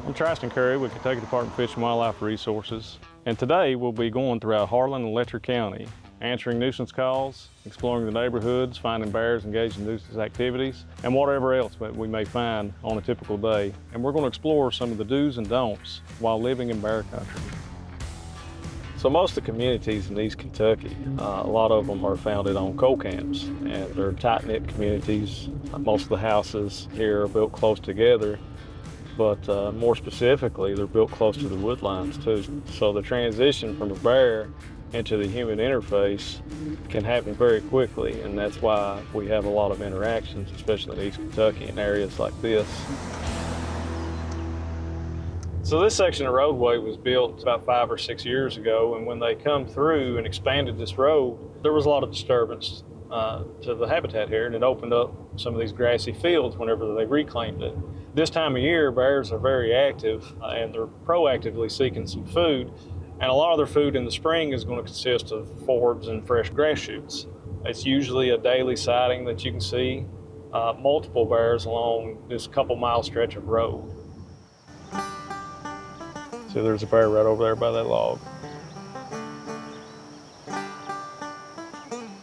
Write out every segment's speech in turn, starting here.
I'm Tristan Curry with Kentucky Department of Fish and Wildlife Resources, and today we'll be going throughout Harlan and Letcher County, answering nuisance calls, exploring the neighborhoods, finding bears engaged in nuisance activities, and whatever else that we may find on a typical day. And we're going to explore some of the do's and don'ts while living in bear country. So most of the communities in East Kentucky, a lot of them are founded on coal camps, and they're tight-knit communities. Most of the houses here are built close together, but more specifically, they're built close to the wood lines too. So the transition from a bear into the human interface can happen very quickly, and that's why we have a lot of interactions, especially in East Kentucky in areas like this. So this section of roadway was built about 5 or 6 years ago, and when they come through and expanded this road, there was a lot of disturbance to the habitat here, and it opened up some of these grassy fields whenever they reclaimed it. This time of year, bears are very active, and they're proactively seeking some food, and a lot of their food in the spring is going to consist of forbs and fresh grass shoots. It's usually a daily sighting that you can see multiple bears along this couple-mile stretch of road. So there's a bear right over there by that log.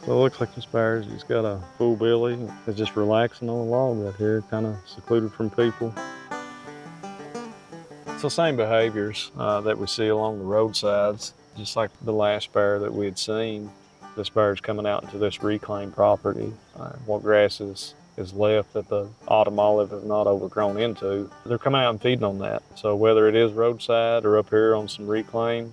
So it looks like this bear, he's got a full belly. He's just relaxing on the log right here, kind of secluded from people. So same behaviors that we see along the roadsides, just like the last bear that we had seen. This bear's coming out into this reclaimed property. What grass is left that the autumn olive has not overgrown into, they're coming out and feeding on that. So whether it is roadside or up here on some reclaim,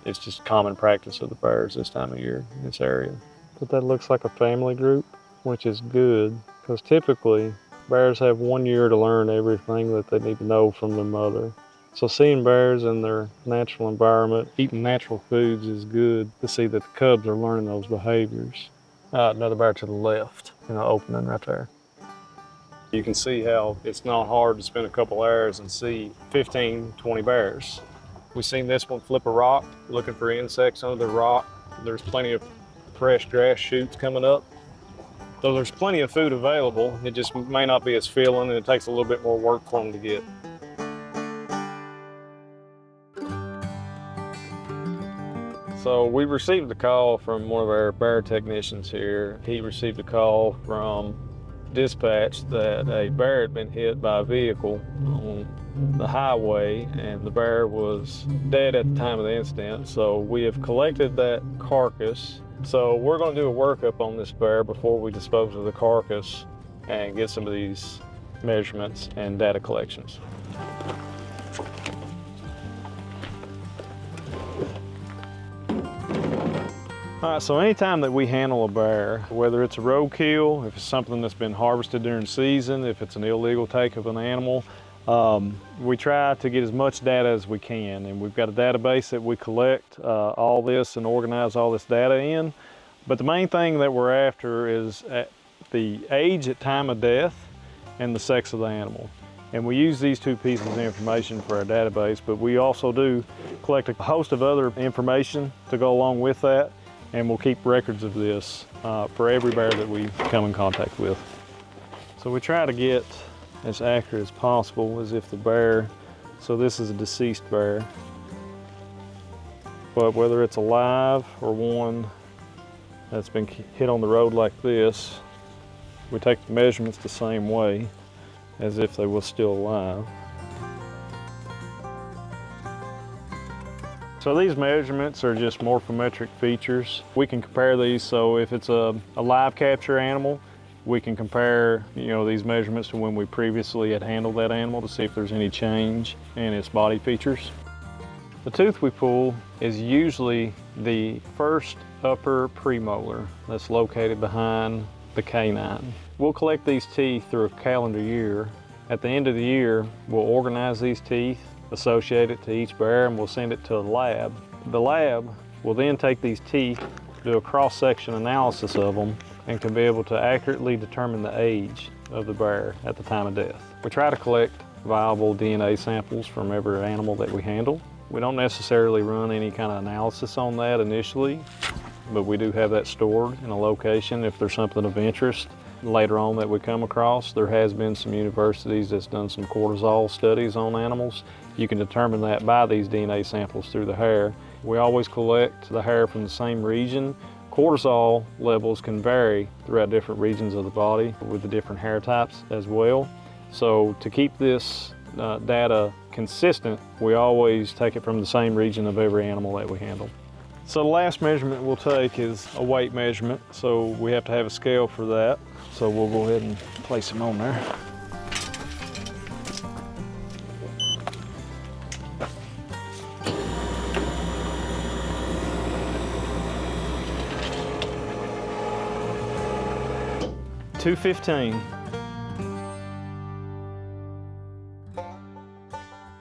it's just common practice of the bears this time of year in this area. But that looks like a family group, which is good, because typically bears have 1 year to learn everything that they need to know from their mother. So seeing bears in their natural environment, eating natural foods is good to see that the cubs are learning those behaviors. Another bear to the left, opening right there. You can see how it's not hard to spend a couple hours and see 15, 20 bears. We've seen this one flip a rock, looking for insects under the rock. There's plenty of fresh grass shoots coming up. So there's plenty of food available. It just may not be as filling, and it takes a little bit more work for them to get. So we received a call from one of our bear technicians here. He received a call from dispatch that a bear had been hit by a vehicle on the highway, and the bear was dead at the time of the incident. So we have collected that carcass. So we're going to do a workup on this bear before we dispose of the carcass and get some of these measurements and data collections. All right, so anytime that we handle a bear, whether it's a roadkill, if it's something that's been harvested during season, if it's an illegal take of an animal, we try to get as much data as we can. And we've got a database that we collect all this and organize all this data in. But the main thing that we're after is the age at time of death and the sex of the animal. And we use these two pieces of information for our database, but we also do collect a host of other information to go along with that. And we'll keep records of this for every bear that we come in contact with. So we try to get as accurate as possible as if the bear, so this is a deceased bear, but whether it's alive or one that's been hit on the road like this, we take the measurements the same way as if they were still alive. So these measurements are just morphometric features. We can compare these, so if it's a live capture animal, we can compare these measurements to when we previously had handled that animal to see if there's any change in its body features. The tooth we pull is usually the first upper premolar that's located behind the canine. We'll collect these teeth through a calendar year. At the end of the year, we'll organize these teeth, associate it to each bear, and we'll send it to a lab. The lab will then take these teeth, do a cross-section analysis of them, and can be able to accurately determine the age of the bear at the time of death. We try to collect viable DNA samples from every animal that we handle. We don't necessarily run any kind of analysis on that initially, but we do have that stored in a location if there's something of interest. later on that we come across. There has been some universities that's done some cortisol studies on animals. You can determine that by these DNA samples through the hair. We always collect the hair from the same region. Cortisol levels can vary throughout different regions of the body with the different hair types as well. So to keep this data consistent, we always take it from the same region of every animal that we handle. So the last measurement we'll take is a weight measurement. So we have to have a scale for that. So we'll go ahead and place him on there. $215.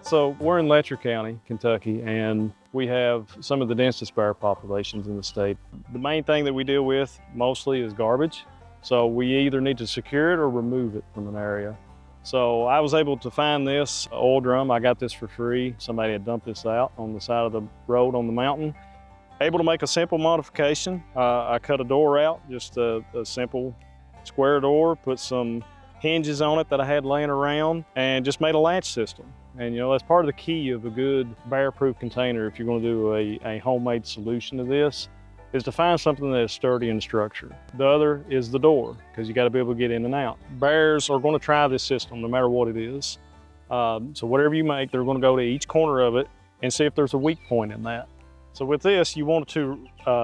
So we're in Letcher County, Kentucky, and we have some of the densest bear populations in the state. The main thing that we deal with mostly is garbage. So we either need to secure it or remove it from an area. So I was able to find this oil drum. I got this for free. Somebody had dumped this out on the side of the road on the mountain. Able to make a simple modification. I cut a door out, just a simple square door, put some hinges on it that I had laying around, and just made a latch system. And you know, that's part of the key of a good bear-proof container if you're going to do a homemade solution to this, is to find something that is sturdy in structure. The other is the door, because you got to be able to get in and out. Bears are going to try this system no matter what it is. So whatever you make, they're going to go to each corner of it and see if there's a weak point in that. So with this, you want to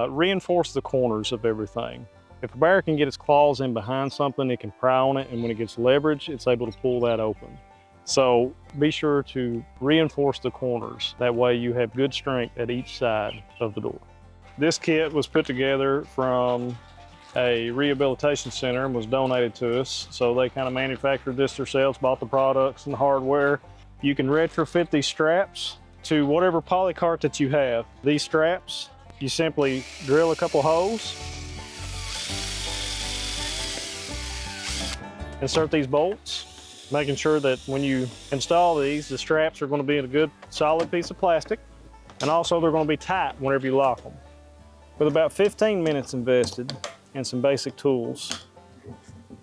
reinforce the corners of everything. If a bear can get its claws in behind something, it can pry on it, and when it gets leverage, it's able to pull that open. So be sure to reinforce the corners. That way you have good strength at each side of the door. This kit was put together from a rehabilitation center and was donated to us. So they kind of manufactured this themselves, bought the products and the hardware. You can retrofit these straps to whatever polycart that you have. These straps, you simply drill a couple holes, insert these bolts, making sure that when you install these, the straps are going to be in a good solid piece of plastic, and also they're going to be tight whenever you lock them. With about 15 minutes invested in some basic tools,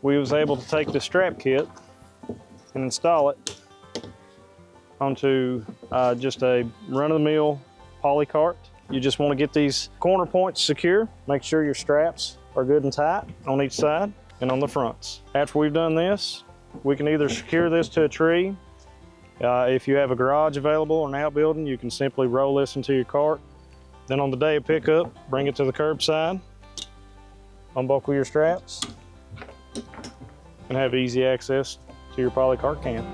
we was able to take the strap kit and install it onto just a run-of-the-mill polycart. You just want to get these corner points secure, make sure your straps are good and tight on each side and on the fronts. After we've done this, we can either secure this to a tree. If you have a garage available or an outbuilding, you can simply roll this into your cart. Then on the day of pickup, bring it to the curbside, unbuckle your straps, and have easy access to your polycart camp.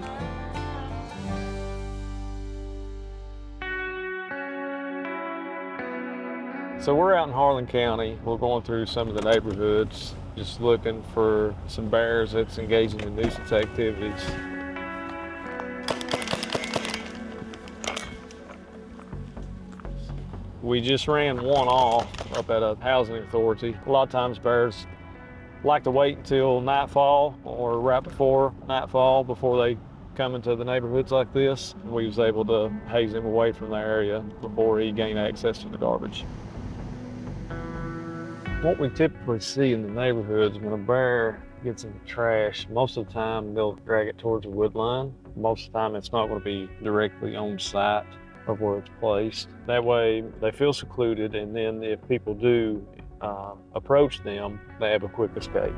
So we're out in Harlan County. We're going through some of the neighborhoods, just looking for some bears that's engaging in nuisance activities. We just ran one off up at a housing authority. A lot of times bears like to wait until nightfall or right before nightfall before they come into the neighborhoods like this. We was able to haze him away from the area before he gained access to the garbage. What we typically see in the neighborhoods when a bear gets in the trash, most of the time they'll drag it towards a wood line. Most of the time it's not going to be directly on site of where it's placed. That way they feel secluded, and then if people do approach them, they have a quick escape.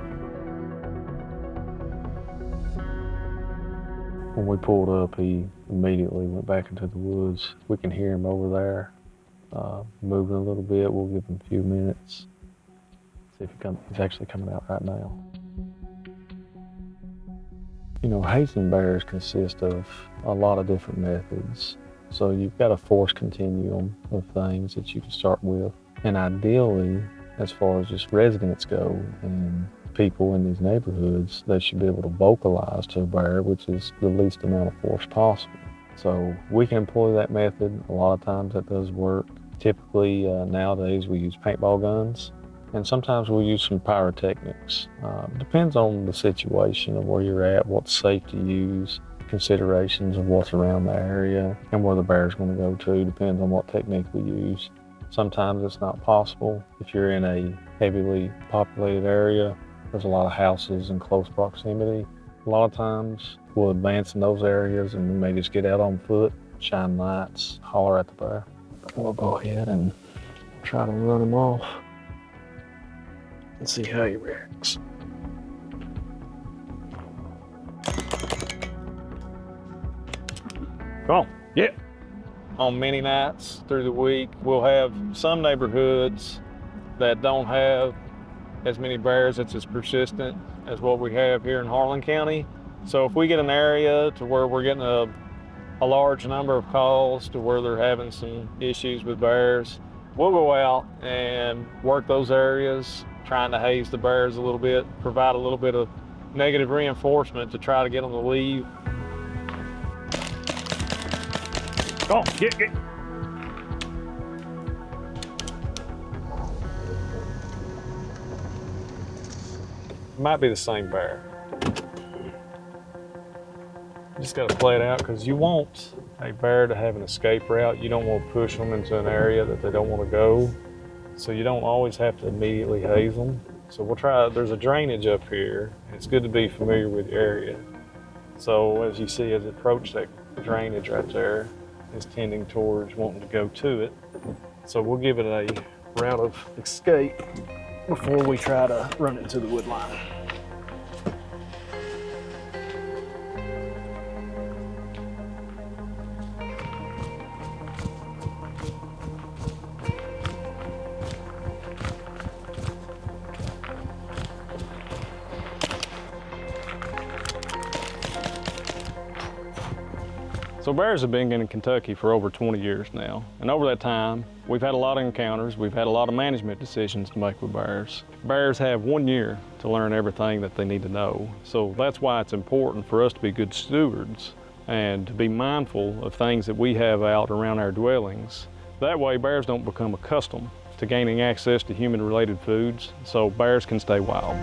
When we pulled up, he immediately went back into the woods. We can hear him over there moving a little bit. We'll give him a few minutes. See if he's actually coming out right now. You know, hazing bears consist of a lot of different methods. So you've got a force continuum of things that you can start with. And ideally, as far as just residents go and people in these neighborhoods, they should be able to vocalize to a bear, which is the least amount of force possible. So we can employ that method. A lot of times that does work. Typically nowadays we use paintball guns. And sometimes we'll use some pyrotechnics. Depends on the situation of where you're at, what safety you use, considerations of what's around the area, and where the bear's going to go to. Depends on what technique we use. Sometimes it's not possible. If you're in a heavily populated area, There's a lot of houses in close proximity. A lot of times we'll advance in those areas and we may just get out on foot, shine lights, holler at the bear. We'll go ahead and try to run him off and see how he reacts. Come on, yeah. On many nights through the week, we'll have some neighborhoods that don't have as many bears that's as persistent as what we have here in Harlan County. So if we get an area to where we're getting a large number of calls to where they're having some issues with bears, we'll go out and work those areas, trying to haze the bears a little bit, provide a little bit of negative reinforcement to try to get them to leave. Go on, get. It might be the same bear. You just gotta play it out because you want a bear to have an escape route. You don't want to push them into an area that they don't want to go. So you don't always have to immediately haze them. So we'll try, there's a drainage up here. It's good to be familiar with the area. So as you see, as it approaches that drainage right there, it's tending towards wanting to go to it. So we'll give it a route of escape before we try to run into the wood line. So bears have been in Kentucky for over 20 years now. And over that time, we've had a lot of encounters. We've had a lot of management decisions to make with bears. Bears have 1 year to learn everything that they need to know. So that's why it's important for us to be good stewards and to be mindful of things that we have out around our dwellings. That way bears don't become accustomed to gaining access to human-related foods, so bears can stay wild.